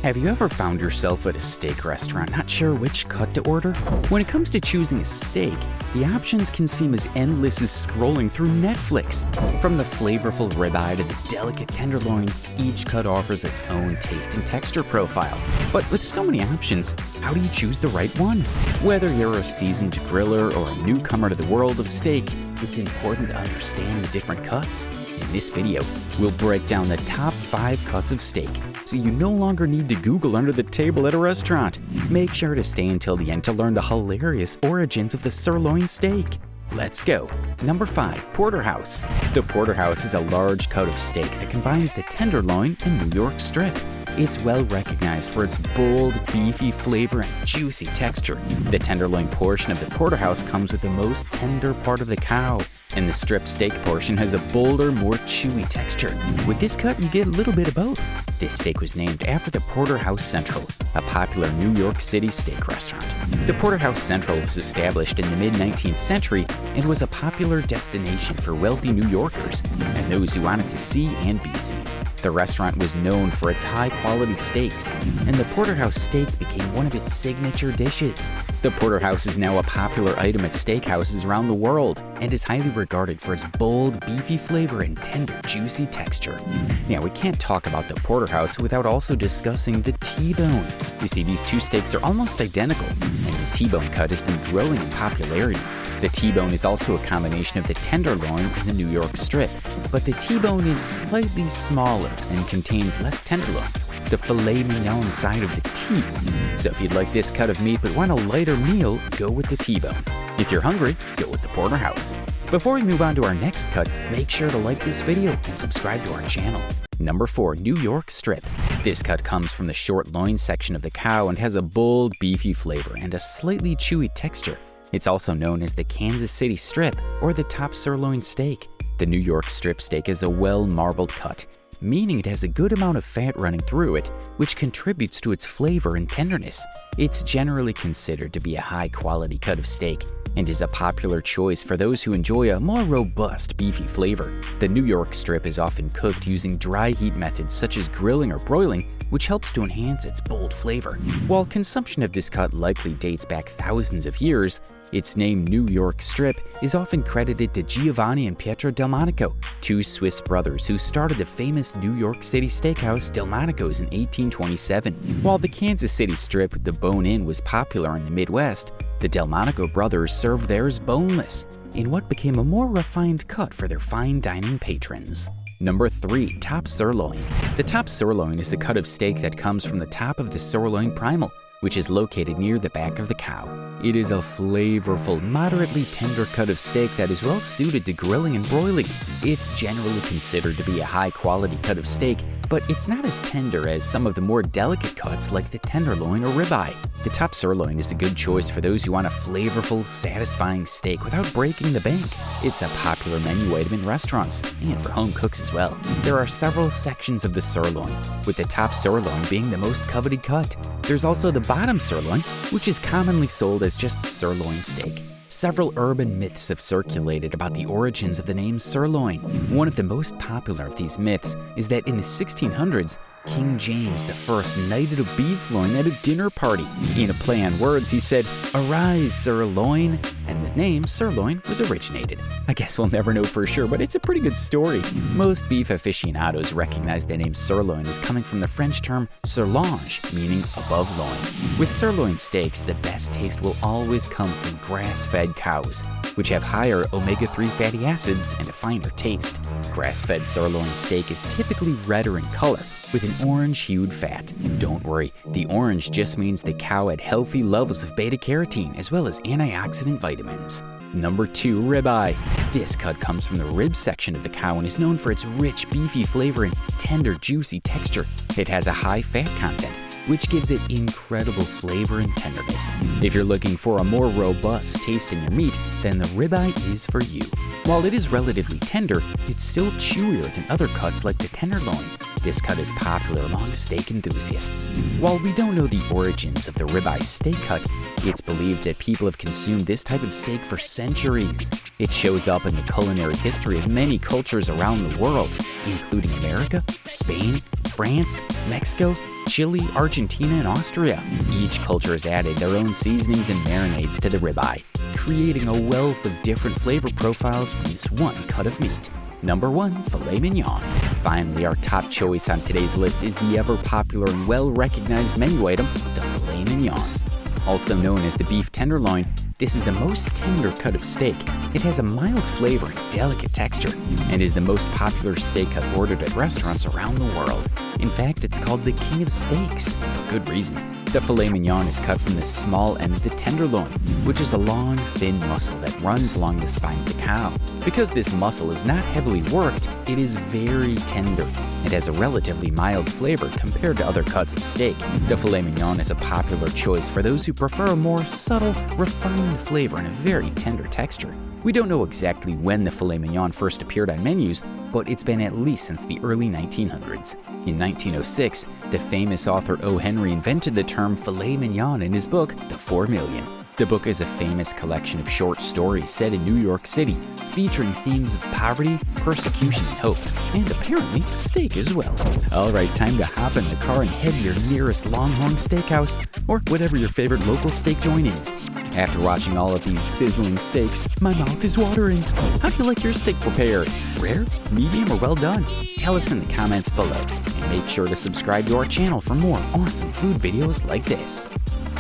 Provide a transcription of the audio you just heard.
Have you ever found yourself at a steak restaurant not sure which cut to order? When it comes to choosing a steak, the options can seem as endless as scrolling through Netflix. From the flavorful ribeye to the delicate tenderloin, each cut offers its own taste and texture profile. But with so many options, how do you choose the right one? Whether you're a seasoned griller or a newcomer to the world of steak, it's important to understand the different cuts. In this video, we'll break down the top 5 cuts of steak, so you no longer need to Google under the table at a restaurant. Make sure to stay until the end to learn the hilarious origins of the sirloin steak. Let's go. Number 5. Porterhouse. The Porterhouse is a large cut of steak that combines the tenderloin and New York strip. It's well recognized for its bold, beefy flavor and juicy texture. The tenderloin portion of the Porterhouse comes with the most tender part of the cow, and the strip steak portion has a bolder, more chewy texture. With this cut, you get a little bit of both. This steak was named after the Porterhouse Central, a popular New York City steak restaurant. The Porterhouse Central was established in the mid-19th century and was a popular destination for wealthy New Yorkers and those who wanted to see and be seen. The restaurant was known for its high-quality steaks, and the Porterhouse steak became one of its signature dishes. The Porterhouse is now a popular item at steakhouses around the world and is highly regarded for its bold, beefy flavor and tender, juicy texture. Now, we can't talk about the Porterhouse without also discussing the T-bone. You see, these two steaks are almost identical, and the T-bone cut has been growing in popularity. The T-bone is also a combination of the tenderloin and the New York strip, but the T-bone is slightly smaller and contains less tenderloin, the Filet Mignon side of the T. So if you'd like this cut of meat but want a lighter meal, go with the T-bone. If you're hungry, go with the Porterhouse. Before we move on to our next cut, make sure to like this video and subscribe to our channel. Number 4. New York strip. This cut comes from the short loin section of the cow and has a bold, beefy flavor and a slightly chewy texture. It's also known as the Kansas City strip or the top sirloin steak. The New York strip steak is a well-marbled cut, meaning it has a good amount of fat running through it, which contributes to its flavor and tenderness. It's generally considered to be a high-quality cut of steak and is a popular choice for those who enjoy a more robust, beefy flavor. The New York strip is often cooked using dry heat methods such as grilling or broiling, which helps to enhance its bold flavor. While consumption of this cut likely dates back thousands of years, its name New York strip is often credited to Giovanni and Pietro Delmonico, two Swiss brothers who started the famous New York City steakhouse Delmonico's in 1827. While the Kansas City strip with the bone-in was popular in the Midwest, the Delmonico brothers served theirs boneless, in what became a more refined cut for their fine dining patrons. Number 3. Top sirloin. The top sirloin is a cut of steak that comes from the top of the sirloin primal, which is located near the back of the cow. It is a flavorful, moderately tender cut of steak that is well suited to grilling and broiling. It's generally considered to be a high-quality cut of steak, but it's not as tender as some of the more delicate cuts like the tenderloin or ribeye. The top sirloin is a good choice for those who want a flavorful, satisfying steak without breaking the bank. It's a popular menu item in restaurants and for home cooks as well. There are several sections of the sirloin, with the top sirloin being the most coveted cut. There's also the bottom sirloin, which is commonly sold as just sirloin steak. Several urban myths have circulated about the origins of the name sirloin. One of the most popular of these myths is that in the 1600s, King James I knighted a beef loin at a dinner party. In a play on words, he said, "Arise, sirloin," and the name sirloin was originated. I guess we'll never know for sure, but it's a pretty good story. Most beef aficionados recognize the name sirloin as coming from the French term surlonge, meaning above loin. With sirloin steaks, the best taste will always come from grass-fed cows, which have higher omega-3 fatty acids and a finer taste. Grass-fed sirloin steak is typically redder in color, with an orange-hued fat. Don't worry, the orange just means the cow had healthy levels of beta-carotene as well as antioxidant vitamins. Number 2. Ribeye. This cut comes from the rib section of the cow and is known for its rich, beefy flavor and tender, juicy texture. It has a high fat content, which gives it incredible flavor and tenderness. If you're looking for a more robust taste in your meat, then the ribeye is for you. While it is relatively tender, it's still chewier than other cuts like the tenderloin. This cut is popular among steak enthusiasts. While we don't know the origins of the ribeye steak cut, it's believed that people have consumed this type of steak for centuries. It shows up in the culinary history of many cultures around the world, including America, Spain, France, Mexico, Chile, Argentina, and Austria. Each culture has added their own seasonings and marinades to the ribeye, creating a wealth of different flavor profiles from this one cut of meat. Number 1. Filet Mignon. Finally, our top choice on today's list is the ever-popular and well-recognized menu item, the Filet Mignon. Also known as the beef tenderloin, this is the most tender cut of steak. It has a mild flavor and delicate texture, and is the most popular steak cut ordered at restaurants around the world. In fact, it's called the king of steaks, for good reason. The filet mignon is cut from the small end of the tenderloin, which is a long, thin muscle that runs along the spine of the cow. Because this muscle is not heavily worked, it is very tender. It has a relatively mild flavor compared to other cuts of steak. The filet mignon is a popular choice for those who prefer a more subtle, refined flavor and a very tender texture. We don't know exactly when the filet mignon first appeared on menus, but it's been at least since the early 1900s. In 1906, the famous author O. Henry invented the term filet mignon in his book, The 4 Million. The book is a famous collection of short stories set in New York City, featuring themes of poverty, persecution, and hope, and apparently steak as well. Alright, time to hop in the car and head to your nearest Longhorn Steakhouse, or whatever your favorite local steak joint is. After watching all of these sizzling steaks, my mouth is watering. How do you like your steak prepared? Rare, medium, or well done? Tell us in the comments below, and make sure to subscribe to our channel for more awesome food videos like this.